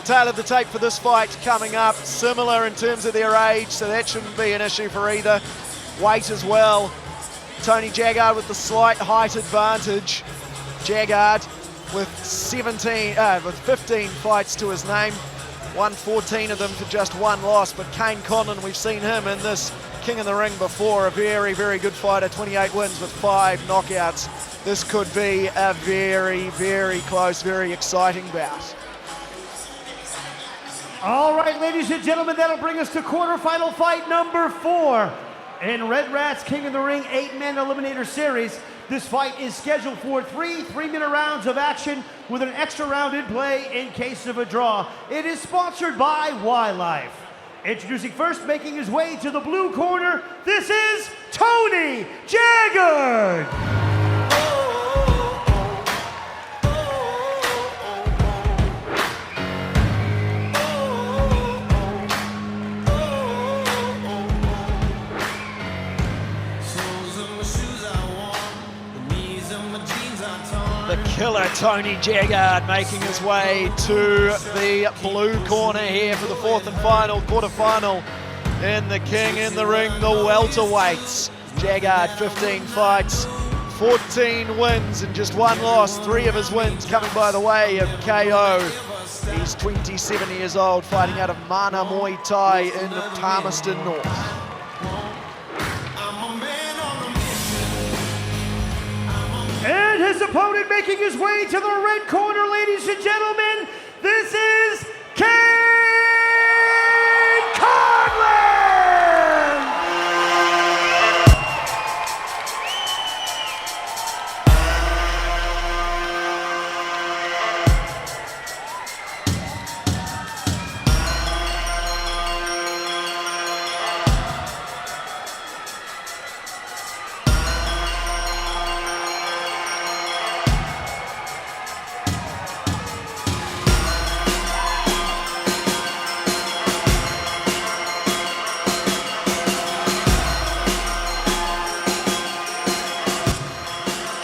tail of the tape for this fight coming up. Similar in terms of their age, so that shouldn't be an issue for either. Weight as well. Tony Jaggard with the slight height advantage. Jaggard with 15 fights to his name. Won 14 of them for just one loss, but Kayne Conlan, we've seen him in this King of the Ring before, a very, very good fighter, 28 wins with 5 knockouts. This could be a very, very close, very exciting bout. All right, ladies and gentlemen, that'll bring us to quarterfinal fight number 4 in Red Rat's King of the Ring 8-man Eliminator Series. This fight is scheduled for 3 3-minute rounds of action with an extra round in play in case of a draw. It is sponsored by Wildlife. Introducing first, making his way to the blue corner, this is Tony Jaggard. The killer Tony Jaggard making his way to the blue corner here for the 4th and final quarterfinal in the King in the Ring, the welterweights. Jaggard 15 fights, 14 wins and just 1 loss. 3 of his wins coming by the way of KO. He's 27 years old, fighting out of Mana Muay Thai in Palmerston North. And his opponent making his way to the red corner, ladies and gentlemen, this is Kayne Conlan!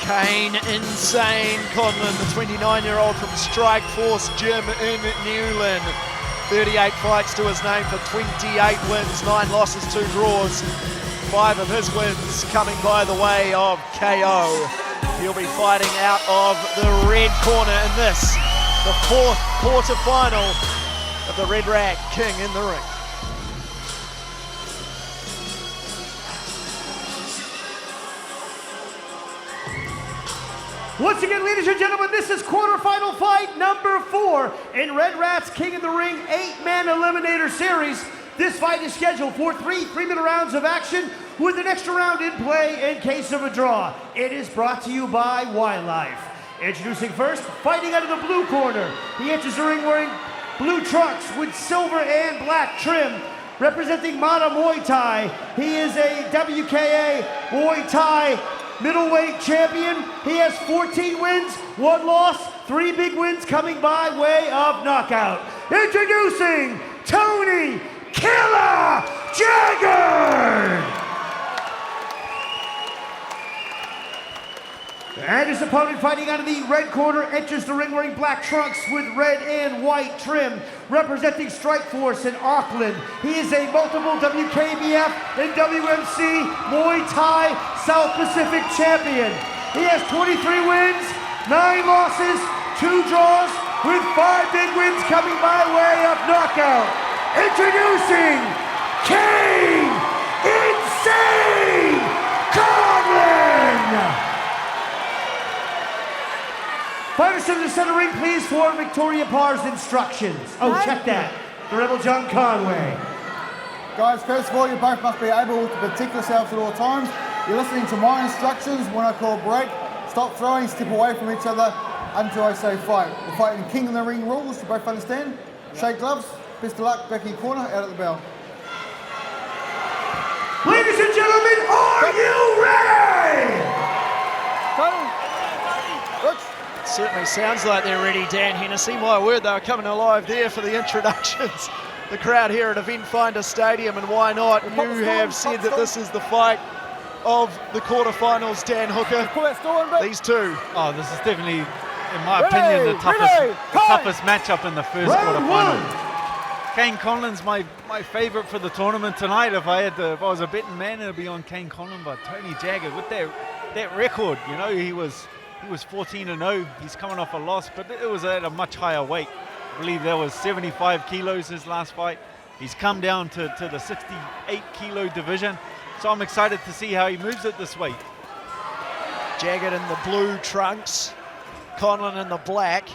Kayne Insane Conlan, the 29-year-old from Strike Force Gym in Newland. 38 fights to his name for 28 wins, 9 losses, 2 draws. 5 of his wins coming by the way of KO. He'll be fighting out of the red corner in this, the 4th quarterfinal of the Red Rat King in the Ring. Once again, ladies and gentlemen, this is quarterfinal fight number 4 in Red Rat's King of the Ring 8-man Eliminator Series. This fight is scheduled for 3 3-minute rounds of action with an extra round in play in case of a draw. It is brought to you by Wildlife. Introducing first, fighting out of the blue corner. He enters the ring wearing blue trunks with silver and black trim. Representing Mana Muay Thai, he is a WKA Muay Thai middleweight champion. He has 14 wins, 1 loss, 3 big wins coming by way of knockout. Introducing Tony Killer Jaggard! And his opponent fighting out of the red corner enters the ring wearing black trunks with red and white trim, representing Strike Force in Auckland. He is a multiple WKBF and WMC Muay Thai South Pacific champion. He has 23 wins, 9 losses, 2 draws, with 5 big wins coming by way of knockout. Introducing Kayne Insane Conlan! Fighters to the center ring, please, for Victoria Parr's instructions. Oh, check that. The Rebel John Conway. Guys, first of all, you both must be able to protect yourselves at all times. You're listening to my instructions. When I call break, stop throwing, step away from each other until I say fight. We're fighting King of the Ring rules, you both understand? Shake gloves, best of luck, back in your corner, out at the bell. Ladies and gentlemen, are you ready? Certainly sounds like they're ready, Dan Hennessy. My word, they were coming alive there for the introductions. The crowd here at Eventfinda Stadium, and why not? You have said that this is the fight of the quarterfinals, Dan Hooker. These two. Oh, this is definitely in my opinion, the toughest matchup in the first quarterfinal. Kayne Conlan's my favourite for the tournament tonight. If I was a betting man, it'd be on Kayne Conlan. But Tony Jaggard with that record, you know, he was 14-0. He's coming off a loss, but it was at a much higher weight. I believe that was 75 kilos his last fight. He's come down to the 68 kilo division. So I'm excited to see how he moves it this week. Jaggard in the blue trunks, Conlan in the black.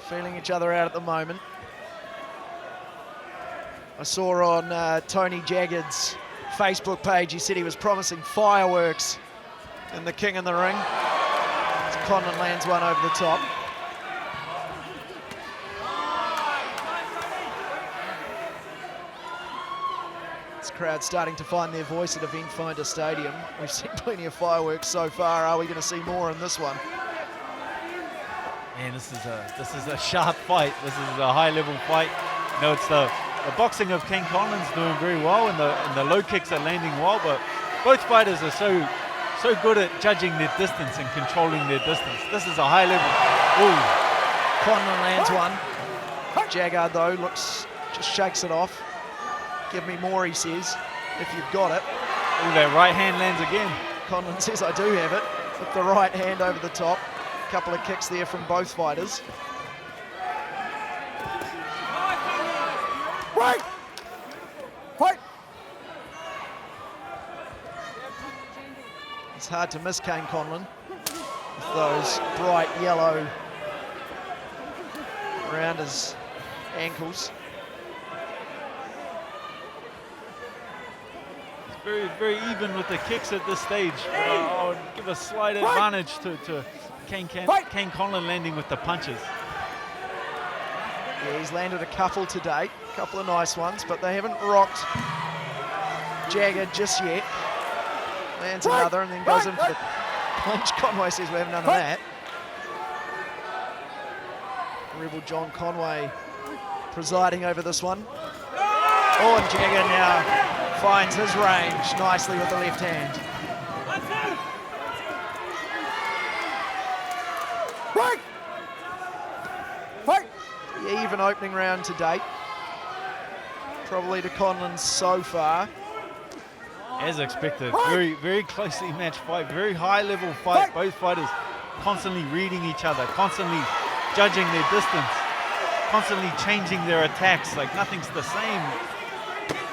Feeling each other out at the moment. I saw on Tony Jaggard's Facebook page, he said he was promising fireworks in the King in the Ring. So Conlan lands one over the top. This crowd starting to find their voice at Eventfinda Stadium. We've seen plenty of fireworks so far. Are we going to see more in this one? Man, this is a sharp fight. This is a high-level fight. You know, it's the boxing of Kayne Conlan's doing very well, and the low kicks are landing well. But both fighters are so good at judging their distance and controlling their distance. This is a high level. Ooh. Conlan lands one. Jaggard though just shakes it off. Give me more, he says, if you've got it. Ooh, that right hand lands again. Conlan says, I do have it, with the right hand over the top. A couple of kicks there from both fighters. Right! Fight! It's hard to miss Kayne Conlan with those bright yellow around his ankles. Very, very even with the kicks at this stage. I would give a slight advantage to Kayne Conlan landing with the punches. Yeah, he's landed a couple to date, a couple of nice ones, but they haven't rocked Jaggard just yet. Lands another and then goes in for the punch. Conway says we haven't none of that. Rebel John Conway presiding over this one. Oh, and Jaggard now finds his range nicely with the left hand. Right! Fight! The even opening round to date. Probably to Conlan so far. As expected, very, very closely matched fight, very high level fight. Both fighters constantly reading each other, constantly judging their distance, constantly changing their attacks, like nothing's the same.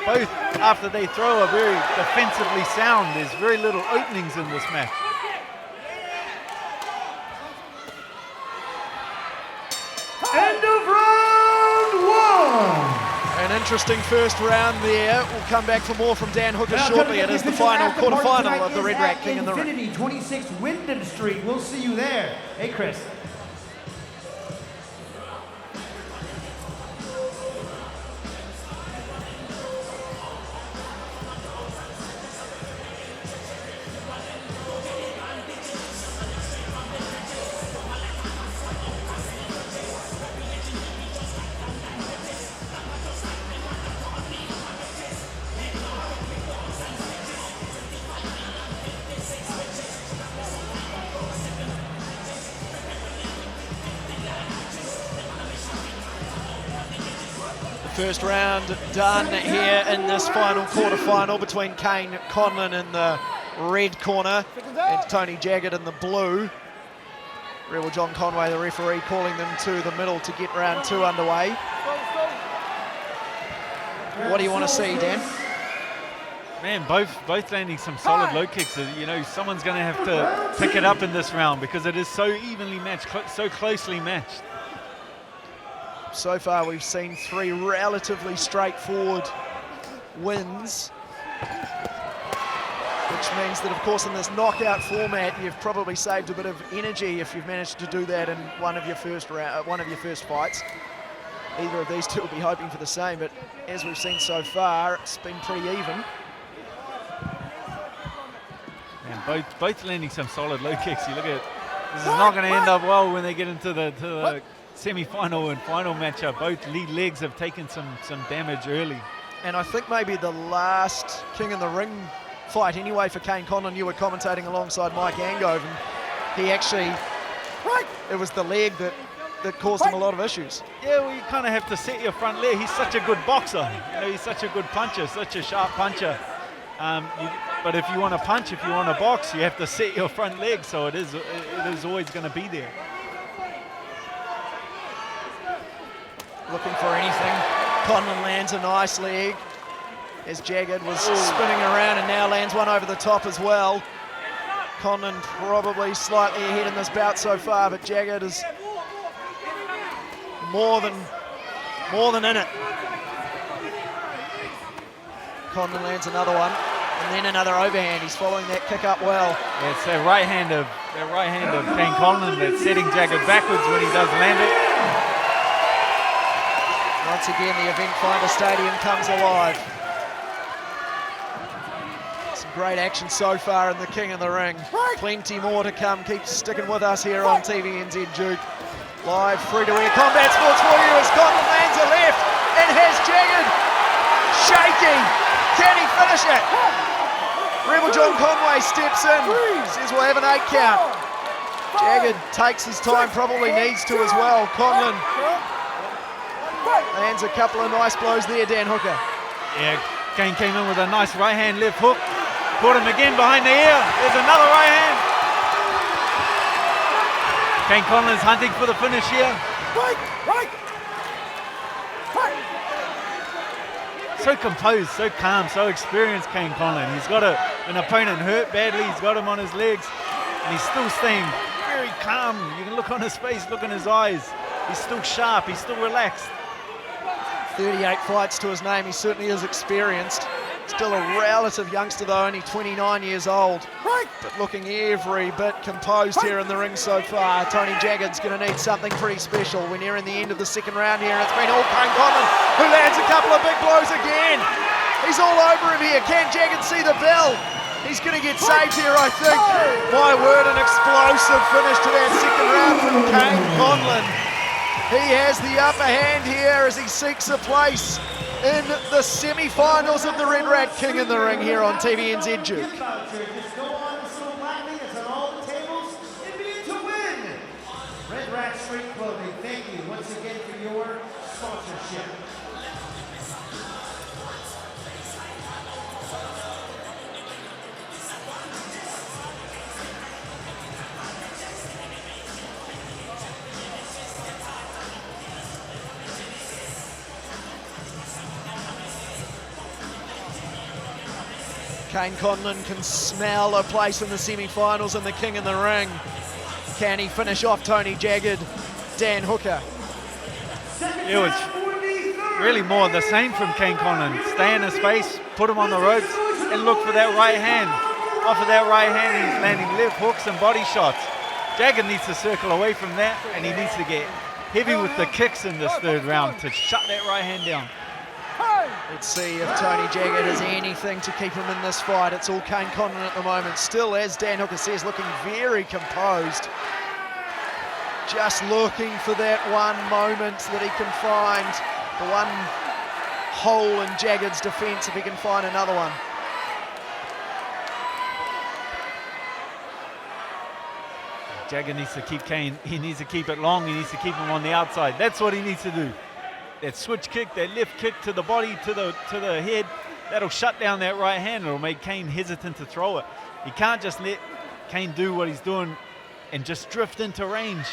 Both, after they throw, are very defensively sound. There's very little openings in this match. End of round one. An interesting first round there. We'll come back for more from Dan Hooker shortly. It is the final quarterfinal of the Red Rat King in the Ring. Infinity 26 Wyndham Street. We'll see you there. Hey, Chris. First round done here in this final quarterfinal between Kayne Conlan in the red corner and Tony Jaggard in the blue. Rebel John Conway, the referee, calling them to the middle to get round two underway. What do you want to see, Dan? Man, both landing some solid low kicks. You know, someone's going to have to pick it up in this round because it is so evenly matched, so closely matched. So far we've seen three relatively straightforward wins, which means that, of course, in this knockout format, you've probably saved a bit of energy if you've managed to do that in one of your first fights. Either of these two will be hoping for the same, but as we've seen so far, it's been pretty even. And both landing some solid low kicks. You look at it, this is not going to end up well when they get into the semi-final and final matchup. Both lead legs have taken some damage early. And I think maybe the last King in the Ring fight anyway for Kayne Conlan, you were commentating alongside Mike Angove, and he actually it was the leg that caused him a lot of issues. Yeah, well, you kind of have to set your front leg. He's such a good boxer. You know, he's such a good puncher, such a sharp puncher. But if you want to punch, if you want to box, you have to set your front leg. So it is always going to be there. Looking for anything. Conlan lands a nice leg as Jaggard was spinning around and now lands one over the top as well. Conlan probably slightly ahead in this bout so far, but Jaggard is more than in it. Conlan lands another one, and then another overhand. He's following that kick up well. Yeah, it's that right hand of Kayne Conlan that's setting Jaggard backwards when he does land it. Once again, the Eventfinda Stadium comes alive. Some great action so far in the King of the Ring. Plenty more to come. Keep sticking with us here on TVNZ Duke. Live free-to-air combat sports for you as Conlan lands a left and has Jaggard shaking. Can he finish it? Rebel John Conway steps in, says we'll have an 8 count. Jaggard takes his time, probably needs to as well. Conlan lands a couple of nice blows there, Dan Hooker. Yeah, Kayne came in with a nice right hand left hook. Caught him again behind the ear. There's another right hand. Kayne Conlan's hunting for the finish here. So composed, so calm, so experienced, Kayne Conlan. He's got an opponent hurt badly. He's got him on his legs, and he's still staying very calm. You can look on his face, look in his eyes. He's still sharp. He's still relaxed. 38 fights to his name. He certainly is experienced. Still a relative youngster though, only 29 years old. But looking every bit composed here in the ring so far. Tony Jaggard's going to need something pretty special. We're nearing the end of the second round here. It's been all Kayne Conlan who lands a couple of big blows again. He's all over him here. Can Jaggard see the bell? He's going to get saved here, I think. My word, an explosive finish to that second round from Kayne Conlan. He has the upper hand here as he seeks a place in the semi-finals of the Red Rat King in the Ring here on TVNZ Duke. Just go on and so blackly, it's on all the tables, and begin to win. Red Rat Street Clothing, thank you once again for your sponsorship. Kayne Conlan can smell a place in the semi-finals and the King in the Ring. Can he finish off Tony Jaggard? Dan Hooker. It was really more the same from Kayne Conlan. Stay in his face, put him on the ropes, and look for that right hand. Off of that right hand, he's landing left hooks and body shots. Jaggard needs to circle away from that, and he needs to get heavy with the kicks in this third round to shut that right hand down. Let's see if Tony Jaggard has anything to keep him in this fight. It's all Kayne Conlan at the moment. Still, as Dan Hooker says, looking very composed. Just looking for that one moment that he can find. The one hole in Jaggard's defence, if he can find another one. Jaggard needs to keep Kayne. He needs to keep it long. He needs to keep him on the outside. That's what he needs to do. That switch kick, that left kick to the body, to the head, that'll shut down that right hand. It'll make Kayne hesitant to throw it. You can't just let Kayne do what he's doing and just drift into range,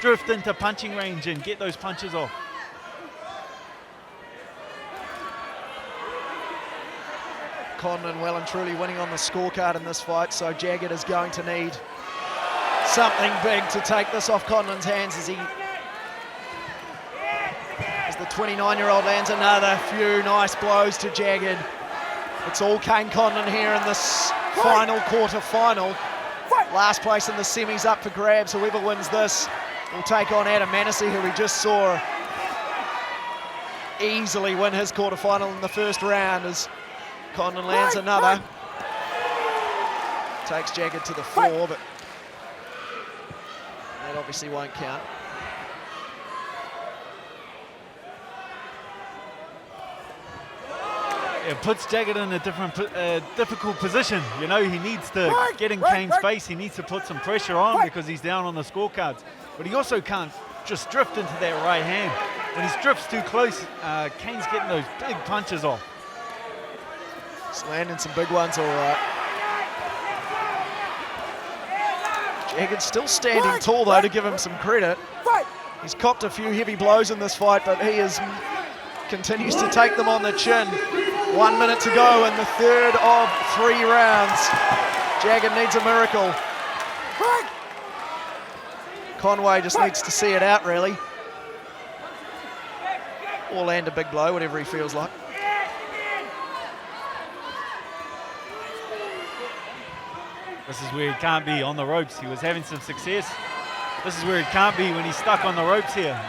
drift into punching range and get those punches off. Conlan well and truly winning on the scorecard in this fight, so Jaggard is going to need something big to take this off Conlan's hands as the 29-year-old lands another few nice blows to Jaggard. It's all Kayne Conlan here in this final quarter-final. Last place in the semis up for grabs. Whoever wins this will take on Adam Manessy, who we just saw easily win his quarter-final in the first round as Conlan lands another. Takes Jaggard to the floor, but that obviously won't count. it puts Jaggard in a difficult position. You know, he needs to get in Kayne's face. He needs to put some pressure on because he's down on the scorecards. But he also can't just drift into that right hand. When he drifts too close, Kayne's getting those big punches off. He's landing some big ones, all right. Jaggard's still standing tall, though, to give him some credit. He's copped a few heavy blows in this fight, but he continues to take them on the chin. 1 minute to go in the third of 3 rounds. Jaggard needs a miracle. Conway just needs to see it out, really. Or land a big blow, whatever he feels like. This is where he can't be on the ropes. He was having some success. This is where he can't be when he's stuck on the ropes here.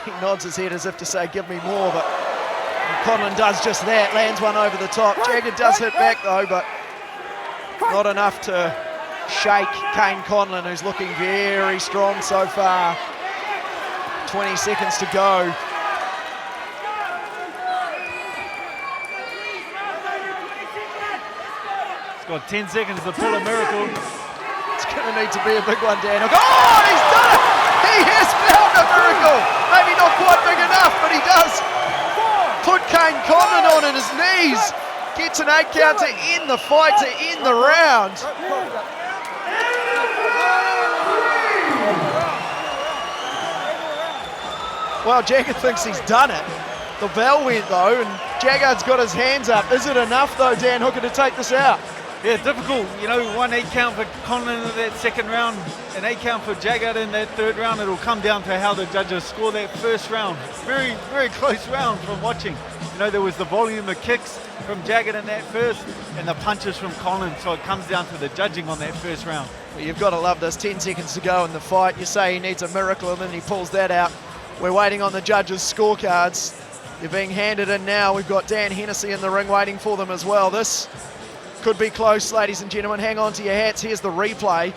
He nods his head as if to say, give me more, but Conlan does just that, lands one over the top. Jaggard does hit back though, but not enough to shake Kayne Conlan, who's looking very strong so far. 20 seconds to go. Got 10 seconds to pull a miracle. It's going to need to be a big one, Dan. Oh, he's done it! He has found a miracle! Maybe not quite big enough, but he does put Kayne Conlan on his knees. Gets an 8 count to end the fight, to end the round. Well, Jaggard thinks he's done it. The bell went though, and Jaggard's got his hands up. Is it enough though, Dan Hooker, to take this out? Yeah, difficult. You know, 1 8 count for Conlan in that second round, an 8 count for Jaggard in that third round. It'll come down to how the judges score that first round. Very, very close round from watching. You know, there was the volume of kicks from Jaggard in that first and the punches from Conlan, so it comes down to the judging on that first round. Well, you've got to love this. 10 seconds to go in the fight. You say he needs a miracle and then he pulls that out. We're waiting on the judges' scorecards. They're being handed in now. We've got Dan Hennessy in the ring waiting for them as well. This could be close, ladies and gentlemen. Hang on to your hats. Here's the replay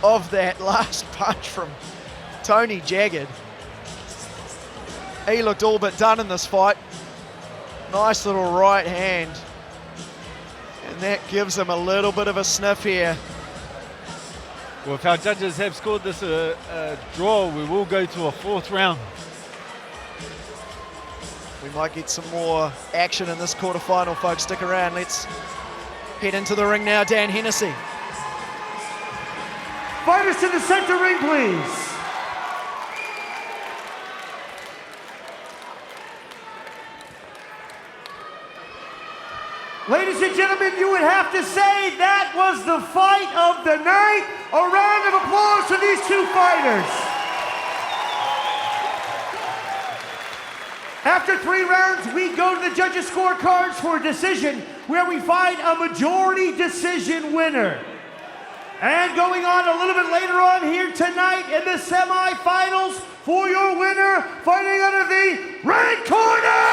of that last punch from Tony Jaggard. He looked all but done in this fight. Nice little right hand. And that gives him a little bit of a sniff here. Well, if our judges have scored this draw, we will go to a 4th round. We might get some more action in this quarterfinal, folks. Stick around. Let's head into the ring now. Dan Hennessy. Fighters to the center ring, please. Ladies and gentlemen, you would have to say that was the fight of the night. A round of applause for these two fighters. After 3 rounds, we go to the judges' scorecards for a decision where we find a majority decision winner. And going on a little bit later on here tonight in the semifinals for your winner, fighting out of the red corner,